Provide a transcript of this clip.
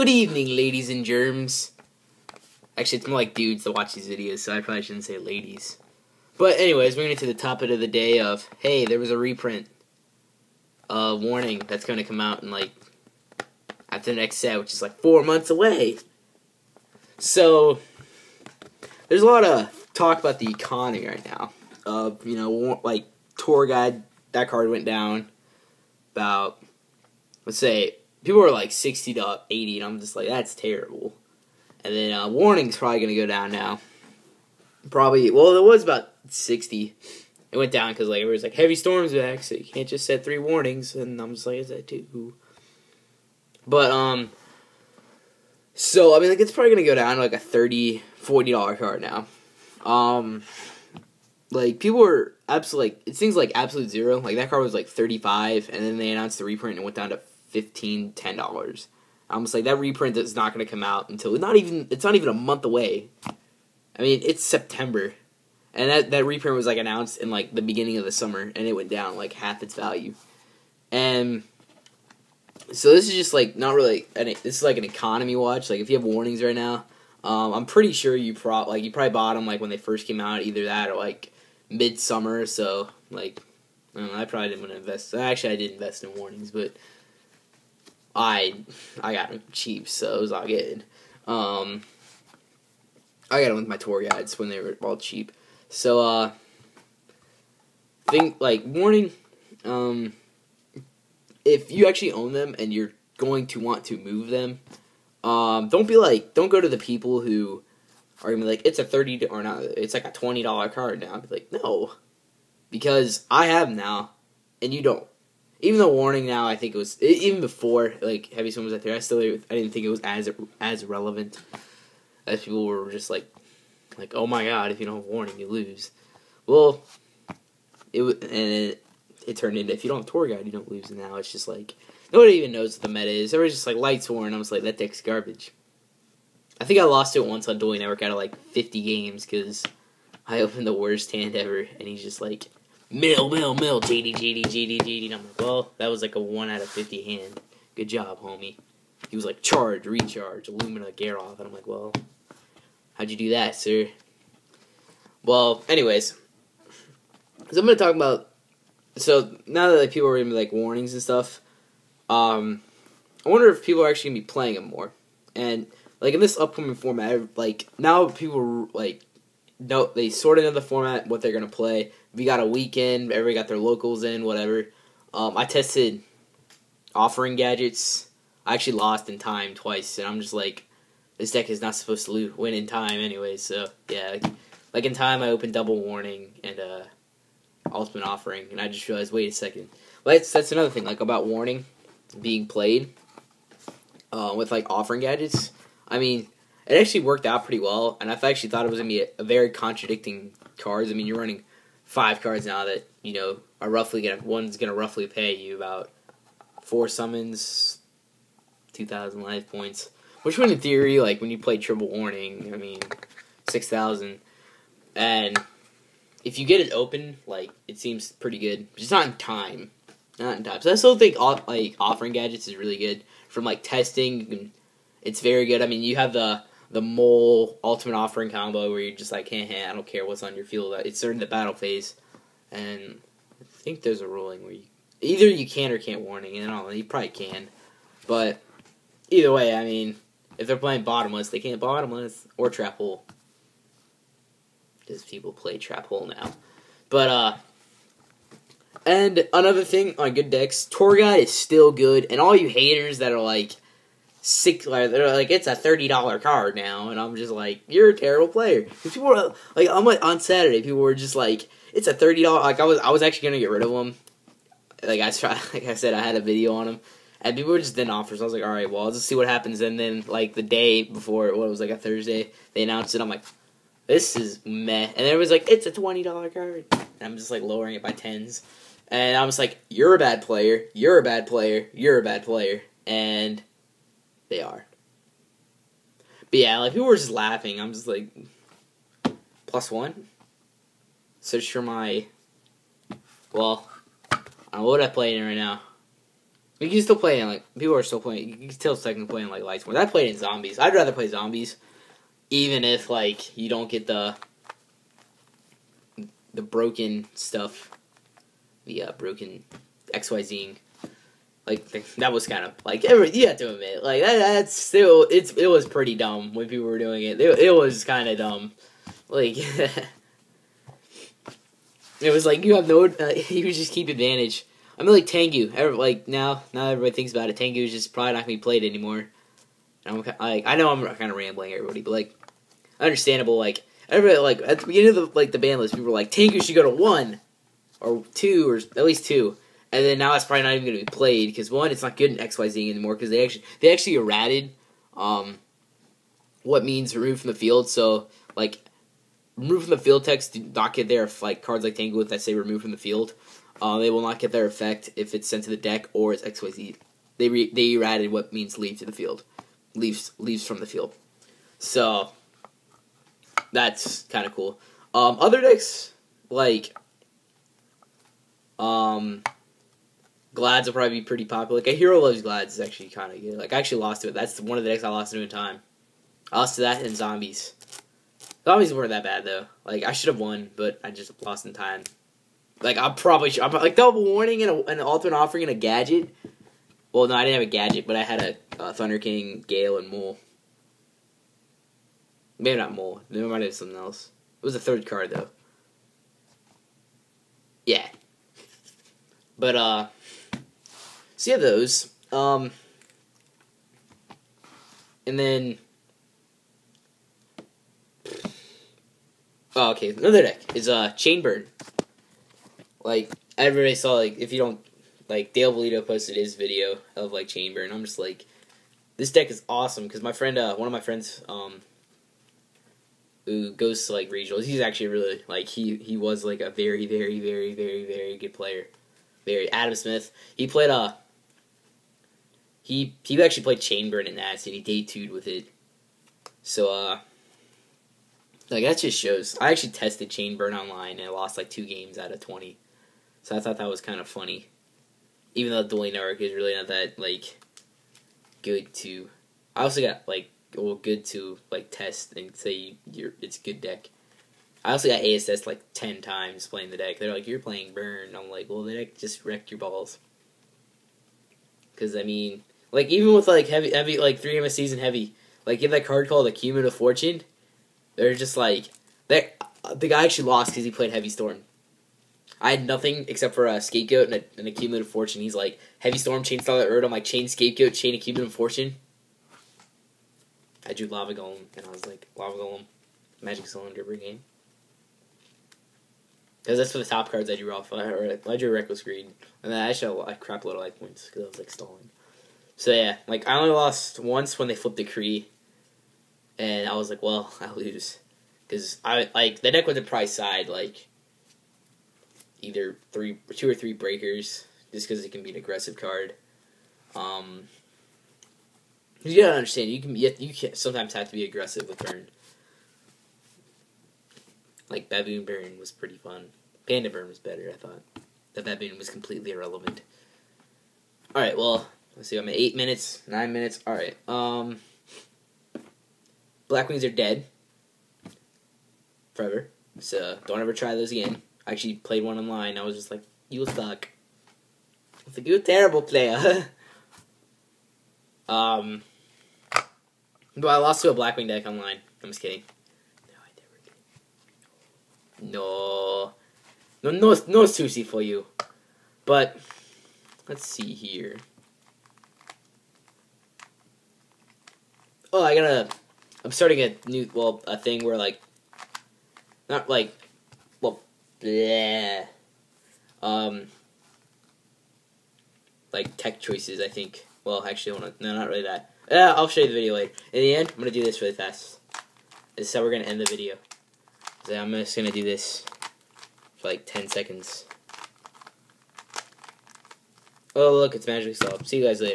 Good evening, ladies and germs. Actually, it's more like dudes that watch these videos, so I probably shouldn't say ladies. But anyways, we're going to the topic of the day of, hey, there was a reprint warning that's going to come out in, like, after the next set, which is, like, 4 months away. So, there's a lot of talk about the economy right now. Like, tour guide, that card went down about, let's say, people were like 60 to 80, and I'm just like, that's terrible. And then warning's probably going to go down now. Probably, well, it was about 60. It went down because, like, everyone's like, heavy storms back, so you can't just set 3 warnings. And I'm just like, is that too? But, so, I mean, like, it's probably going to go down to, like, a $30, $40 card now. Like, people were absolutely, like, it seems like absolute zero. Like, that card was, like, 35, and then they announced the reprint and it went down to $15, $10. I'm just like, that reprint is not going to come out until, it's not even a month away. I mean, it's September. And that reprint was, like, announced in, like, the beginning of the summer, and it went down, like, half its value. And so this is just, like, not really, this is, like, an economy watch. Like, if you have warnings right now, I'm pretty sure you probably bought them, like, when they first came out, either that or, like, midsummer. So, like, I don't know, I probably didn't want to invest. Actually, I did invest in warnings, but I got them cheap, so it was all good. I got them with my tour guides when they were all cheap. So, warning, if you actually own them and you're going to want to move them, don't go to the people who are going to be like, it's a $30, or not, it's like a $20 card now. I'd be like, no, because I have them now, and you don't. Even though warning now, I think it was, even before, like, Heavy Swim was out there, I didn't think it was as relevant as people were just like, oh my god, if you don't have warning, you lose. Well, it turned into, if you don't have tour guide, you don't lose. And now it's just like, nobody even knows what the meta is. Everybody's just like, Lights Warren. I was like, that deck's garbage. I think I lost it once on Dueling Network out of like 50 games because I opened the worst hand ever, and he's just like, mill, GD. And I'm like, well, that was like a 1 out of 50 hand. Good job, homie. He was like, charge, recharge, Illumina, Garoth. And I'm like, well, how'd you do that, sir? Well, anyways, so I'm going to talk about, so now that, like, people are going to be, like, warnings and stuff, I wonder if people are actually going to be playing them more. And, like, in this upcoming format, like, now people, like, know, they sort of know the format, what they're going to play. We got a weekend, everybody got their locals in, whatever. I tested offering gadgets. I actually lost in time twice, and I'm just like, this deck is not supposed to win in time anyway, so, yeah. Like, in time, I opened Double Warning and Ultimate Offering, and I just realized, wait a second. Well, that's another thing, like, about Warning being played with, like, offering gadgets. I mean, it actually worked out pretty well, and I actually thought it was going to be a very contradicting cards. I mean, you're running 5 cards now that, you know, are roughly one's going to roughly pay you about 4 summons, 2,000 life points. Which one, in theory, like, when you play Triple Warning, I mean, 6,000. And if you get it open, like, it seems pretty good. But it's not in time. Not in time. So I still think, like, offering gadgets is really good. From, like, testing, it's very good. I mean, you have the Mole Ultimate Offering combo where you're just like, hey, I don't care what's on your field. It's during the battle phase. And I think there's a ruling where either you can or can't warning. And I don't know, you probably can. But either way, I mean, if they're playing bottomless, they can't bottomless or trap hole. Because people play trap hole now. But, and another thing on good decks, Tour Guide is still good. And all you haters that are like, they're like, it's a $30 card now, and I'm just like, you're a terrible player. People were like, on Saturday, people were just like, it's a $30. Like, I was actually gonna get rid of them. Like I said, I had a video on them, and people were just then offers. I was like, all right, well, I'll just see what happens. And then, like, the day before, it was like a Thursday, they announced it. I'm like, this is meh. And everyone's like, it's a $20 card. And I'm just like lowering it by tens, and I was like, you're a bad player. You're a bad player. You're a bad player, and they are. But yeah, like, people were just laughing. I'm just like, +1? Search for my, well, I don't know what I play in right now. You can still play in, like, people are still playing, you can still technically play in, like, Lights More. I played in Zombies. I'd rather play Zombies, even if, like, you don't get the broken stuff, the broken XYZing. Like, that was kind of, like, you have to admit, like, that's still, it was pretty dumb when people were doing it. It was kind of dumb. Like, it was like, you have no, you just keep advantage. I mean, like, Tengu, like, now everybody thinks about it, Tengu is just probably not going to be played anymore. And I know I'm kind of rambling, everybody, but, like, understandable, like, everybody, like, at the beginning of the ban list, people were like, Tengu should go to 1, or 2, or at least 2. And then now it's probably not even going to be played, because 1, it's not good in XYZ anymore, because they actually errated, what means removed from the field, so, like, removed from the field text do not get their, like, cards like Tangle that say removed from the field. They will not get their effect if it's sent to the deck or it's XYZ. They errated what means leave to the field. Leaves from the field. So, that's kind of cool. Other decks, like, Glads will probably be pretty popular. Like, a Hero Loves Glads is actually kind of good. Like, I actually lost to it. That's one of the decks I lost to in time. I lost to that and Zombies. Zombies weren't that bad, though. Like, I should have won, but I just lost in time. Like, I'm like, double warning and an alternate offering and a gadget. Well, no, I didn't have a gadget, but I had a Thunder King, Gale, and Mole. Maybe not Mole. Maybe I might have something else. It was a third card, though. Yeah. But, so yeah, those. And then... Oh, okay. Another deck is, Chainburn. Like, everybody saw, like, if you don't, like, Dale Bolito posted his video of, like, Chainburn. I'm just like, this deck is awesome, because my friend, one of my friends, who goes to, like, regionals, he's actually really, like, he was, like, a very, very, very, very, very good player. Adam Smith. He played, he actually played Chainburn in that, and he day 2'd with it. So, like, that just shows. I actually tested Chainburn online, and I lost, like, 2 games out of 20. So I thought that was kind of funny. Even though Dueling Network is really not that, like, good to... I also got, like, well, good to, like, test and say it's a good deck. I also got ASS, like, 10 times playing the deck. They're like, you're playing Burn. I'm like, well, the deck just wrecked your balls. Because, I mean, like, even with, like, heavy, like, 3 MSCs and heavy, like, you have that card called Accumulative Fortune. They're just, like... the guy actually lost because he played Heavy Storm. I had nothing except for a Scapegoat and an Accumulative Fortune. He's like, Heavy Storm, Chain Starlight Erd. I'm like, Chain Scapegoat, Chain Accumulative Fortune. I drew Lava Golem, and I was like, Lava Golem, Magic Cylinder every game. Because that's for the top cards I drew off. I drew Reckless Greed. And then I crap a lot of life points because I was like stalling. So yeah, like, I only lost once when they flipped the Kree. And I was like, well, I lose. Because the deck was the price side, like, either 2 or 3 breakers, just because it can be an aggressive card. You gotta understand, you can sometimes have to be aggressive with Burn. Like, Baboon Burn was pretty fun. Panda Burn was better, I thought. The Baboon was completely irrelevant. Alright, well, let's see, I'm at 8 minutes, 9 minutes, alright, Blackwings are dead. Forever. So, don't ever try those again. I actually played one online. I was just like, you suck. It's like, you're a terrible player. But I lost to a Blackwing deck online. I'm just kidding. No, I never did. No sushi for you. But, let's see here. Oh, I'm starting a new, a thing where, like, not like, well, bleh. Like tech choices, I think. Well, actually, no, not really that. I'll show you the video later. In the end, I'm gonna do this really fast. This is how we're gonna end the video. So I'm just gonna do this for like 10 seconds. Oh, look, it's magically solved. See you guys later.